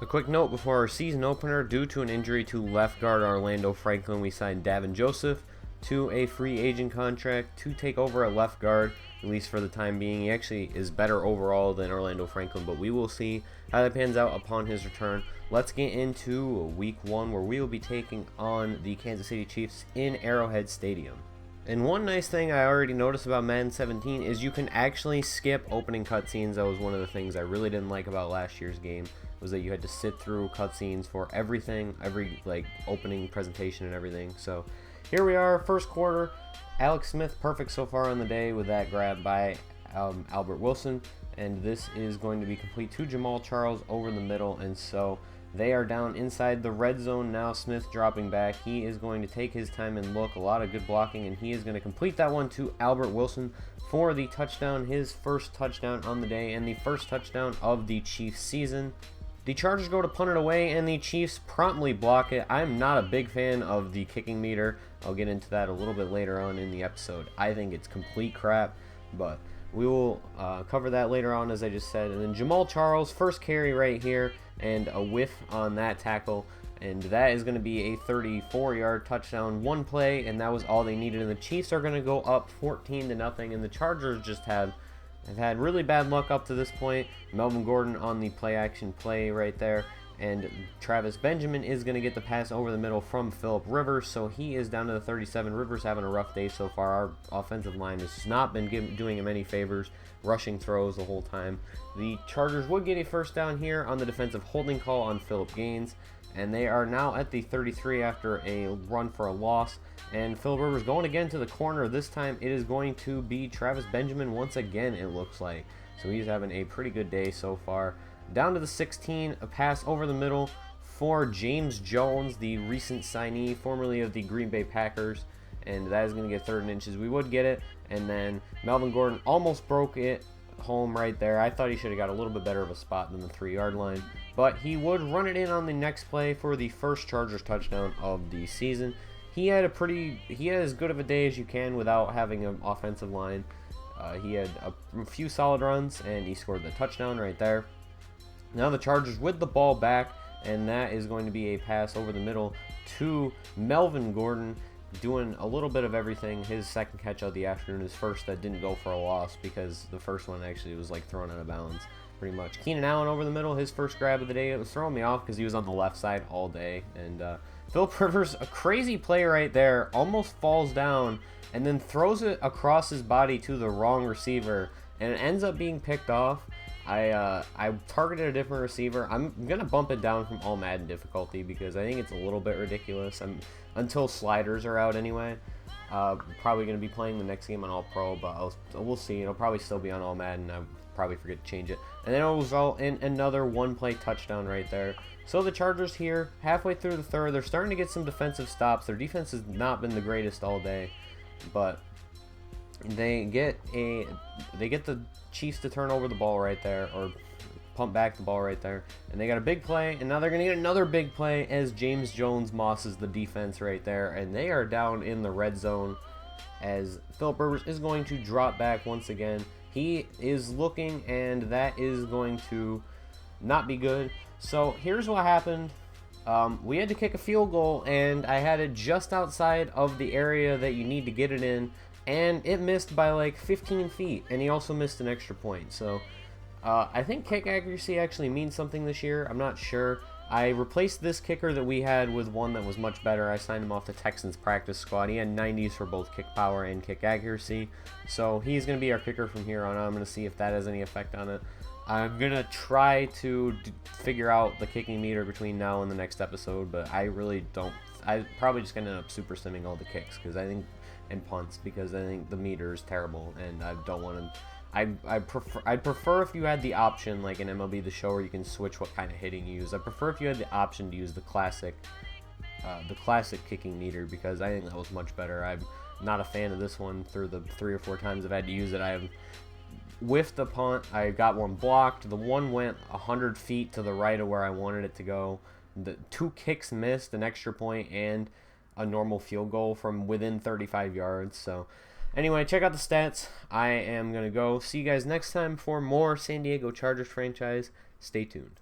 A quick note before our season opener: due to an injury to left guard Orlando Franklin, we signed Davin Joseph to a free agent contract to take over at left guard, at least for the time being. He actually is better overall than Orlando Franklin, but we will see how that pans out upon his return. Let's get into week 1, where we will be taking on the Kansas City Chiefs in Arrowhead Stadium. And one nice thing I already noticed about Madden 17 is you can actually skip opening cutscenes. That was one of the things I really didn't like about last year's game, was that you had to sit through cutscenes for everything, every opening presentation and everything. So here we are, first quarter. Alex Smith perfect so far on the day with that grab by Albert Wilson, and this is going to be complete to Jamal Charles over the middle, and so they are down inside the red zone now. Smith dropping back. He is going to take his time and look. A lot of good blocking, and he is going to complete that one to Albert Wilson for the touchdown, his first touchdown on the day and the first touchdown of the Chiefs season. The Chargers go to punt it away, and the Chiefs promptly block it. I'm not a big fan of the kicking meter. I'll get into that a little bit later on in the episode. I think it's complete crap, but we will cover that later on, as I just said. And then Jamal Charles, first carry right here, and a whiff on that tackle, and that is going to be a 34-yard touchdown, one play, and that was all they needed. And the Chiefs are going to go up 14-0, and the Chargers just have had really bad luck up to this point. Melvin Gordon on the play action play right there, and Travis Benjamin is going to get the pass over the middle from Phillip Rivers, so he is down to the 37. Rivers having a rough day so far. Our offensive line has not been doing him any favors, rushing throws the whole time. The Chargers would get a first down here on the defensive holding call on Phillip Gaines, and they are now at the 33 after a run for a loss. And Phillip Rivers going again to the corner. This time it is going to be Travis Benjamin once again, it looks like. So he's having a pretty good day so far. Down to the 16, a pass over the middle for James Jones, the recent signee, formerly of the Green Bay Packers. And that is going to get 3rd and inches. We would get it. And then Melvin Gordon almost broke it home right there. I thought he should have got a little bit better of a spot than the 3-yard line, but he would run it in on the next play for the first Chargers touchdown of the season. He had as good of a day as you can without having an offensive line. He had a few solid runs, and he scored the touchdown right there. Now the Chargers with the ball back, and that is going to be a pass over the middle to Melvin Gordon, doing a little bit of everything. His second catch of the afternoon, his first that didn't go for a loss, because the first one actually was thrown out of bounds pretty much. Keenan Allen over the middle, his first grab of the day. It was throwing me off because he was on the left side all day. And Phillip Rivers, a crazy play right there, almost falls down and then throws it across his body to the wrong receiver, and it ends up being picked off. I targeted a different receiver. I'm going to bump it down from all Madden difficulty because I think it's a little bit ridiculous. Until sliders are out anyway. Probably going to be playing the next game on All Pro, but we'll see. It'll probably still be on All Madden. I'll probably forget to change it. And then it'll result in another one-play touchdown right there. So the Chargers here, halfway through the third, they're starting to get some defensive stops. Their defense has not been the greatest all day, but they get the Chiefs to turn over the ball right there, or pump back the ball right there, and they got a big play, and now they're going to get another big play as James Jones mosses the defense right there, and they are down in the red zone as Phillip Rivers is going to drop back once again. He is looking, and that is going to not be good. So here's what happened. We had to kick a field goal, and I had it just outside of the area that you need to get it in, and it missed by 15 feet, and he also missed an extra point. So I think kick accuracy actually means something this year. I'm not sure. I replaced this kicker that we had with one that was much better. I signed him off the Texans practice squad. He had 90s for both kick power and kick accuracy. So he's going to be our kicker from here on out. I'm going to see if that has any effect on it. I'm going to try to figure out the kicking meter between now and the next episode, but I really don't. I'm probably just going to end up super simming all the kicks because I think, and punts, because I think the meter is terrible, and I don't want to. I'd prefer if you had the option, like in MLB The Show, where you can switch what kind of hitting you use. I prefer if you had the option to use the classic kicking meter, because I think that was much better. I'm not a fan of this one. Through the 3 or 4 times I've had to use it, I have whiffed the punt. I got one blocked. The one went 100 feet to the right of where I wanted it to go. The 2 kicks missed, an extra point, and a normal field goal from within 35 yards. So anyway, check out the stats. I am going to go. See you guys next time for more San Diego Chargers franchise. Stay tuned.